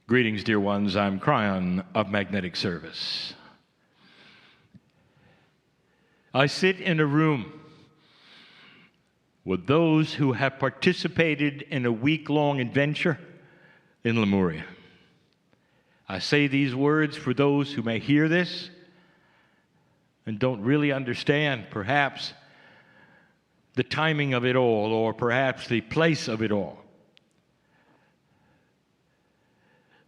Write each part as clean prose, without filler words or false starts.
Greetings, dear ones. I'm Kryon of Magnetic Service. I sit in a room with those who have participated in a week-long adventure in Lemuria. I say these words for those who may hear this and don't really understand, perhaps, the timing of it all, or perhaps the place of it all.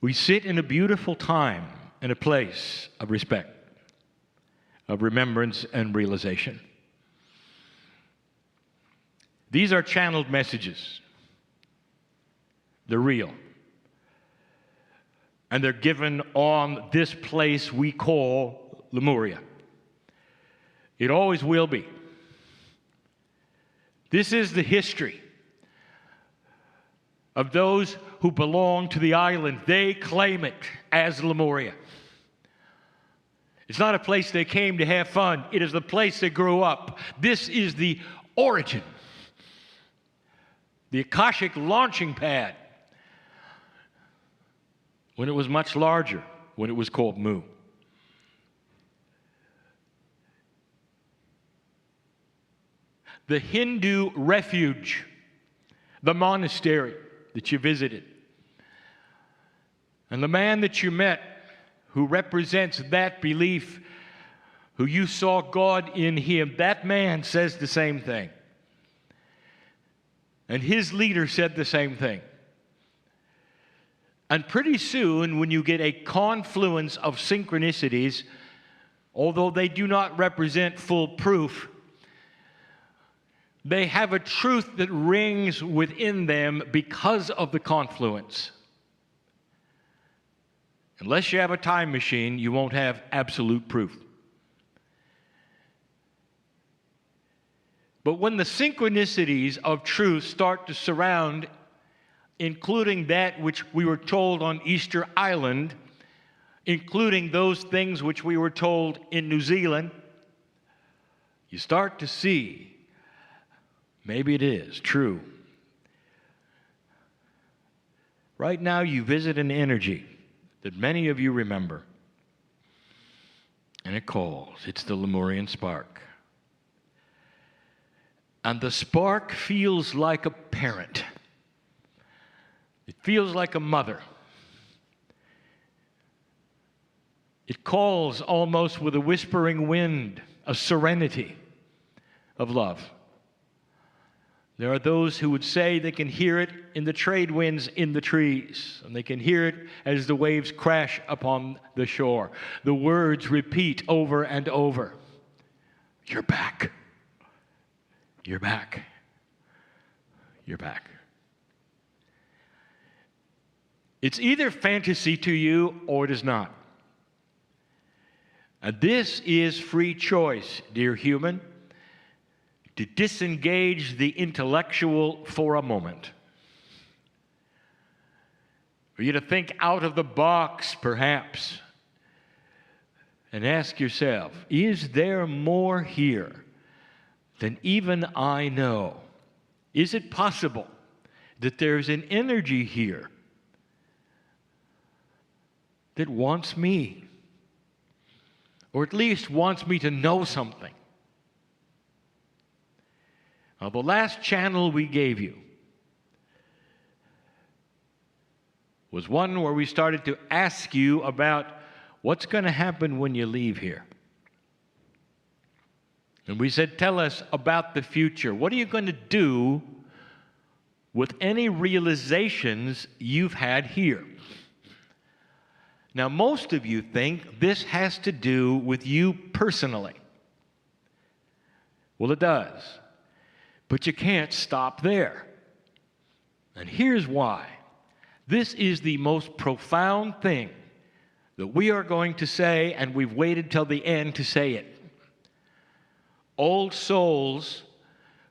We sit in a beautiful time and a place of respect, of remembrance and realization. These are channeled messages. They're real. And they're given on this place we call Lemuria. It always will be. This is the history of those who belong to the island. They claim it as Lemuria. It's not a place they came to have fun. It is the place they grew up. This is the origin, the Akashic launching pad, when it was much larger, when it was called Mu. The Hindu refuge, the monastery that you visited, and the man that you met who represents that belief, who you saw God in him, that man says the same thing. And his leader said the same thing. And pretty soon, when you get a confluence of synchronicities, although they do not represent full proof, they have a truth that rings within them because of the confluence. Unless you have a time machine, you won't have absolute proof. But when the synchronicities of truth start to surround, including that which we were told on Easter Island, including those things which we were told in New Zealand, you start to see maybe it is true. Right now you visit an energy that many of you remember, and it calls. It's the Lemurian spark. And the spark feels like a parent. It feels like a mother. It calls almost with a whispering wind, a serenity of love. There are those who would say they can hear it in the trade winds in the trees, and they can hear it as the waves crash upon the shore. The words repeat over and over. You're back. You're back. You're back. It's either fantasy to you or it is not. And this is free choice, dear human, to disengage the intellectual for a moment. For you to think out of the box, perhaps, and ask yourself, is there more here than even I know? Is it possible that there's an energy here that wants me, or at least wants me to know something? Now, the last channel we gave you was one where we started to ask you about what's going to happen when you leave here. And we said, tell us about the future. What are you going to do with any realizations you've had here? Now, most of you think this has to do with you personally. Well, it does. But you can't stop there. And here's why. This is the most profound thing that we are going to say, and we've waited till the end to say it. Old souls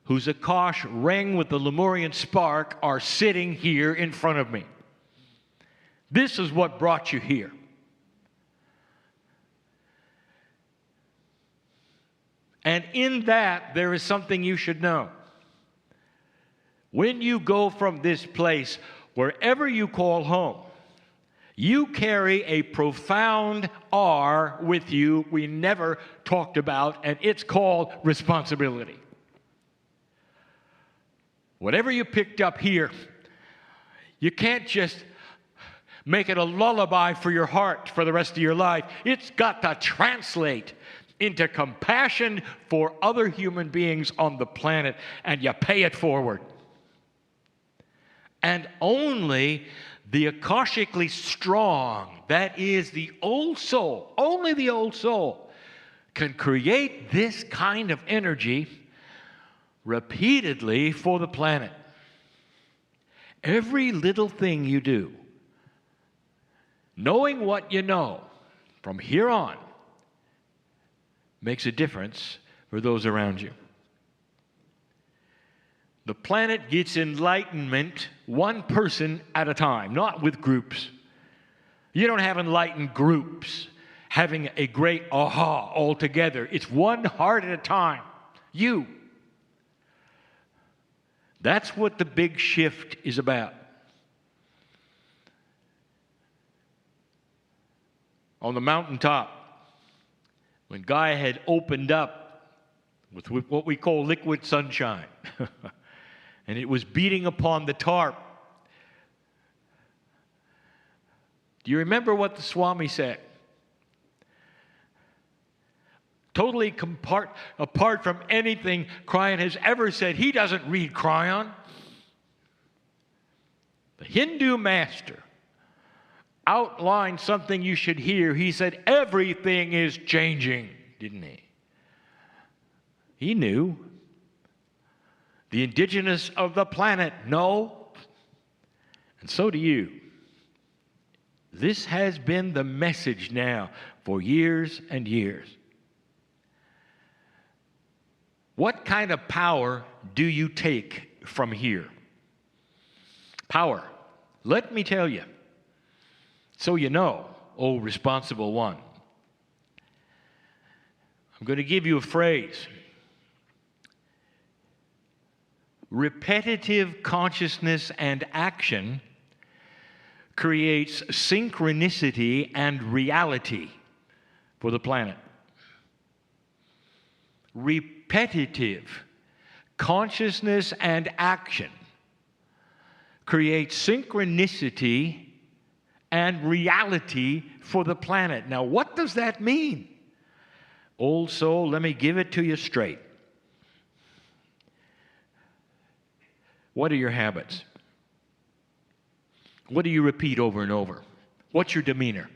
whose Akash rang with the Lemurian spark are sitting here in front of me. This is what brought you here. And in that, there is something you should know. When you go from this place, wherever you call home, You carry a profound R with you we never talked about, and it's called responsibility. Whatever you picked up here, you can't just make it a lullaby for your heart for the rest of your life. It's got to translate into compassion for other human beings on the planet, and you pay it forward. And only the akashically strong, that is the old soul, only the old soul, can create this kind of energy repeatedly for the planet. Every little thing you do, knowing what you know from here on, makes a difference for those around you. The planet gets enlightenment one person at a time, not with groups. You don't have enlightened groups having a great aha all together. It's one heart at a time. You. That's what the big shift is about. On the mountaintop, when Gaia had opened up with what we call liquid sunshine, and it was beating upon the tarp, do you remember what the Swami said? Totally apart from anything Kryon has ever said. He doesn't read Kryon. The Hindu master outlined something you should hear. He said, everything is changing, didn't he? He knew. The indigenous of the planet know, and so do you. This has been the message now for years and years. What kind of power do you take from here? Power. Let me tell you, so you know, oh responsible one. I'm going to give you a phrase. Repetitive consciousness and action creates synchronicity and reality for the planet. Repetitive consciousness and action creates synchronicity and reality for the planet. Now, what does that mean? Old soul, let me give it to you straight. What are your habits? What do you repeat over and over? What's your demeanor?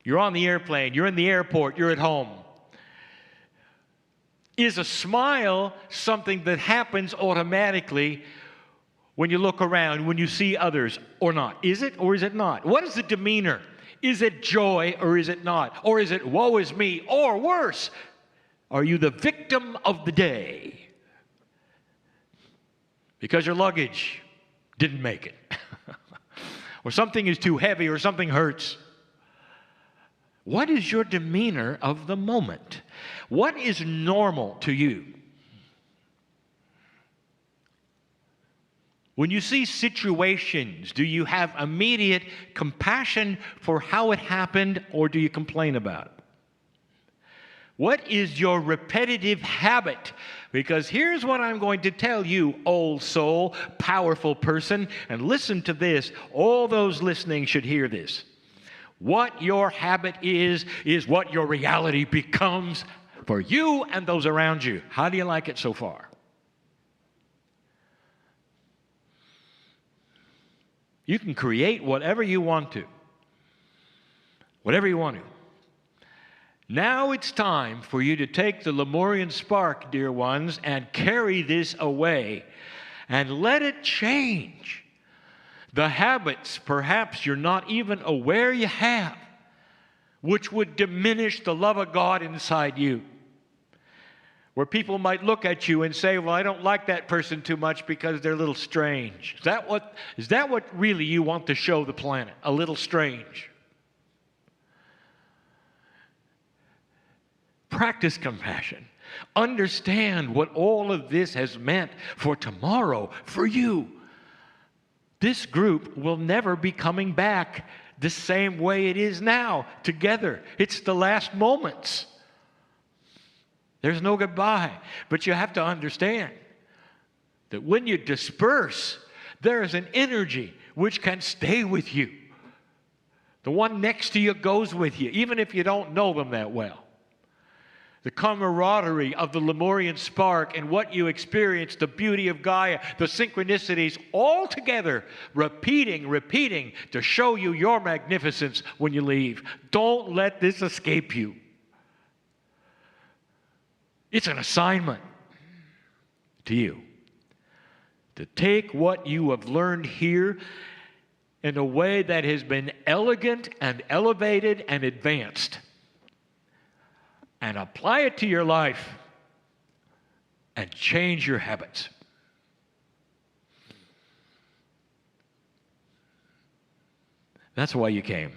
You're on the airplane, you're in the airport, you're at home. Is a smile something that happens automatically when you look around, when you see others, or not? Is it or is it not? What is the demeanor? Is it joy or is it not? Or is it woe is me? Or worse, are you the victim of the day? Because your luggage didn't make it. Or something is too heavy or something hurts. What is your demeanor of the moment? What is normal to you? When you see situations, do you have immediate compassion for how it happened, or do you complain about it? What is your repetitive habit? Because here's what I'm going to tell you, old soul, powerful person, and listen to this. All those listening should hear this. What your habit is what your reality becomes for you and those around you. How do you like it so far? You can create whatever you want to. Whatever you want to. Now it's time for you to take the Lemurian spark, dear ones, and carry this away and let it change the habits perhaps you're not even aware you have, which would diminish the love of God inside you. Where people might look at you and say, well, I don't like that person too much because they're a little strange. Is that what really you want to show the planet? A little strange. Practice compassion. Understand what all of this has meant for tomorrow, for you. this group will never be coming back the same way it is now, together. It's the last moments. There's no goodbye. But you have to understand that when you disperse, there is an energy which can stay with you. The one next to you goes with you, even if you don't know them that well. The camaraderie of the Lemurian spark and what you experience, the beauty of Gaia, the synchronicities, all together, repeating to show you your magnificence when you leave. Don't let this escape you. It's an assignment to you to take what you have learned here in a way that has been elegant and elevated and advanced, and apply it to your life and change your habits. That's why you came.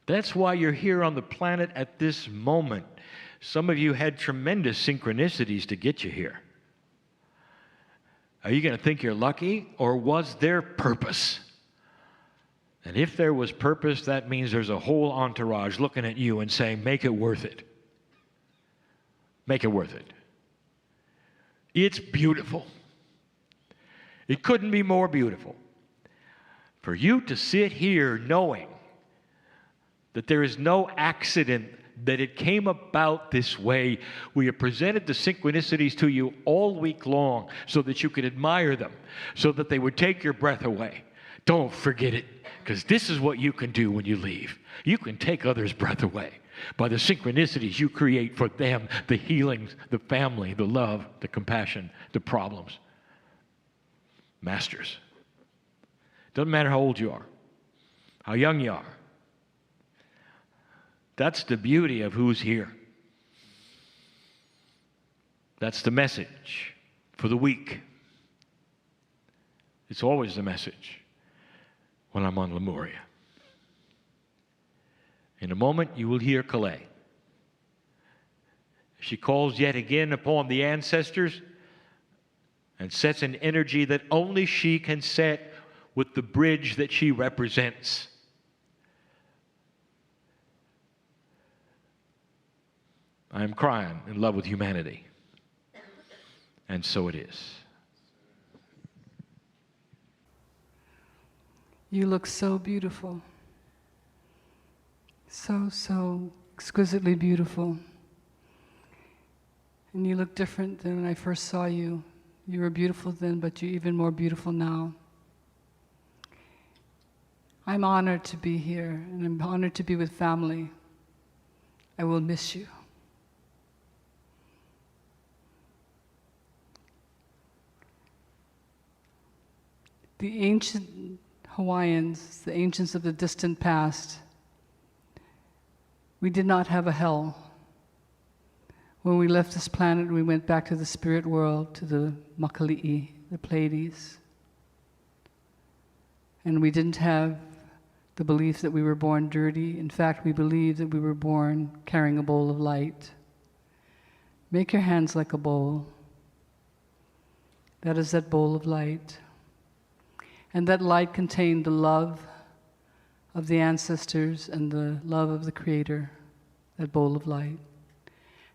That's why you're here on the planet at this moment. Some of you had tremendous synchronicities to get you here. Are you going to think you're lucky, or was there purpose? And if there was purpose, that means there's a whole entourage looking at you and saying, make it worth it. Make it worth it. It's beautiful. It couldn't be more beautiful. For you to sit here knowing that there is no accident, that it came about this way. We have presented the synchronicities to you all week long so that you could admire them, so that they would take your breath away. Don't forget it, because this is what you can do when you leave. You can take others' breath away by the synchronicities you create for them, the healings, the family, the love, the compassion, the problems. Masters. Doesn't matter how old you are, how young you are. That's the beauty of who's here. That's the message for the week. It's always the message when I'm on Lemuria. In a moment, you will hear Calais. She calls yet again upon the ancestors and sets an energy that only she can set with the bridge that she represents. I am Kryon, in love with humanity. And so it is. You look so beautiful. So exquisitely beautiful. And you look different than when I first saw you. You were beautiful then, but you're even more beautiful now. I'm honored to be here, and I'm honored to be with family. I will miss you. The ancient Hawaiians, the ancients of the distant past, we did not have a hell. When we left this planet, we went back to the spirit world, to the Makali'i, the Pleiades. And we didn't have the belief that we were born dirty. In fact, we believed that we were born carrying a bowl of light. Make your hands like a bowl. That is that bowl of light. And that light contained the love of the ancestors and the love of the Creator, that bowl of light.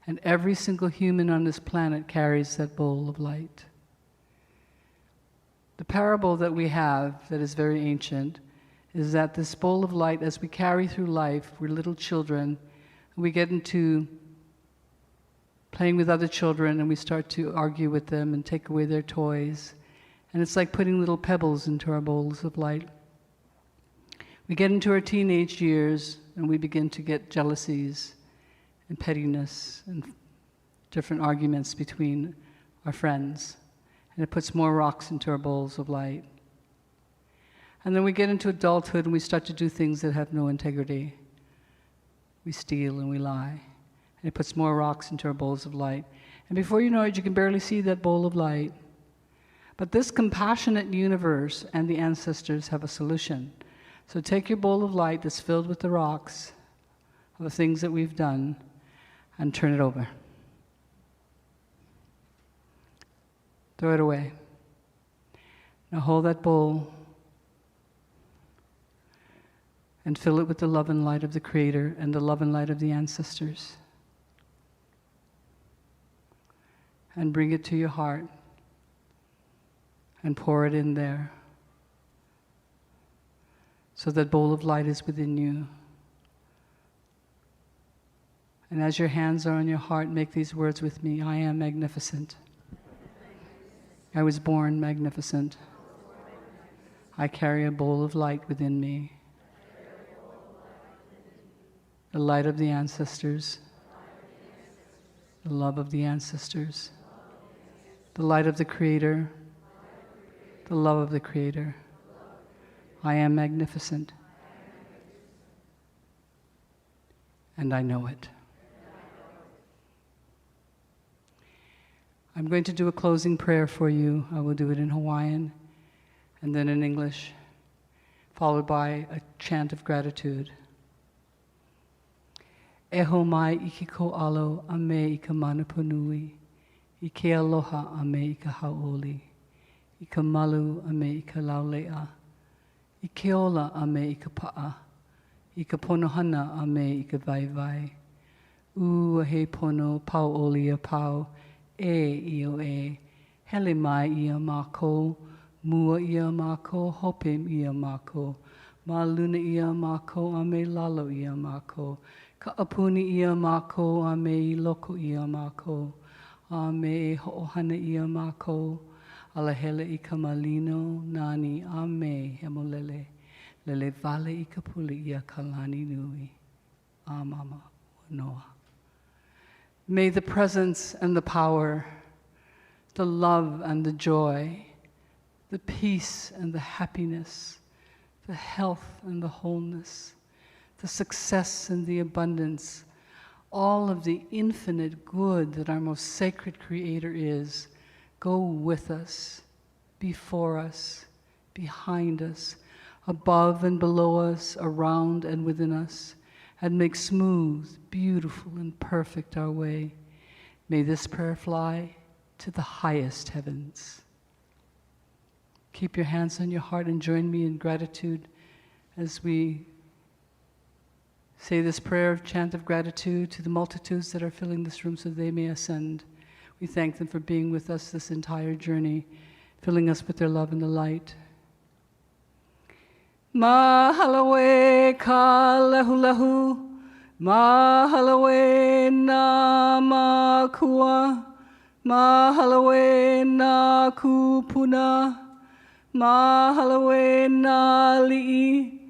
And every single human on this planet carries that bowl of light. The parable that we have that is very ancient is that this bowl of light, as we carry through life, we're little children, and we get into playing with other children and we start to argue with them and take away their toys. And it's like putting little pebbles into our bowls of light. We get into our teenage years and we begin to get jealousies and pettiness and different arguments between our friends. And it puts more rocks into our bowls of light. And then we get into adulthood and we start to do things that have no integrity. We steal and we lie. And it puts more rocks into our bowls of light. And before you know it, you can barely see that bowl of light. But this compassionate universe and the ancestors have a solution. So take your bowl of light that's filled with the rocks of the things that we've done and turn it over. Throw it away. Now hold that bowl and fill it with the love and light of the Creator and the love and light of the ancestors. And bring it to your heart and pour it in there so that bowl of light is within you. And as your hands are on your heart, make these words with me. I am magnificent. I was born magnificent. I carry a bowl of light within me. The light of the ancestors. The love of the ancestors. The light of the Creator. The love of the Creator. I am magnificent. And I know it. I'm going to do a closing prayer for you. I will do it in Hawaiian and then in English, followed by a chant of gratitude. Eho mai iki ko alo a me i ka manapunui, i ke aloha a me i ka haoli, i ka malu a me i ka laulea, i ke ola a me i ka pa'a, i ka ponohana a me i ka vaivai. U a he pono pau oli a pau, e io e, hele mai ia mako, mua ia mako, hopem ia mako, ma luna ia mako, a me lalo ia mako, ka apuni ia mako, a me I loko ia mako, a me ho'ohana ia mako, ala hele I ka malino, nani a me hemolele, lele vale I ka puli ia kalani nui, a mama noa. May the presence and the power, the love and the joy, the peace and the happiness, the health and the wholeness, the success and the abundance, all of the infinite good that our most sacred Creator is, go with us, before us, behind us, above and below us, around and within us, and make smooth, beautiful, and perfect our way. May this prayer fly to the highest heavens. Keep your hands on your heart and join me in gratitude as we say this prayer of chant of gratitude to the multitudes that are filling this room so they may ascend. We thank them for being with us this entire journey, filling us with their love and the light. Mahalawe ka lehu lehu, mahalawe na makua, mahalawe na kupuna, mahalawe na li'i,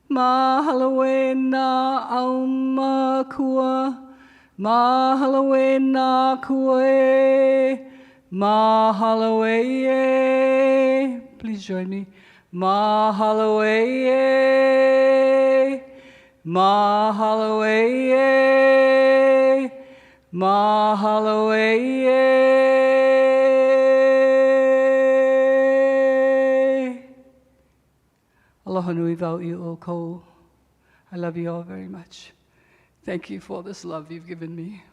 mahalawe na aumakua, mahalawe na kue, mahalawe. Please join me. Mahalawe, mahalawe, mahalawe. Aloha nui vau I o kou. I love you all very much. Thank you for this love you've given me.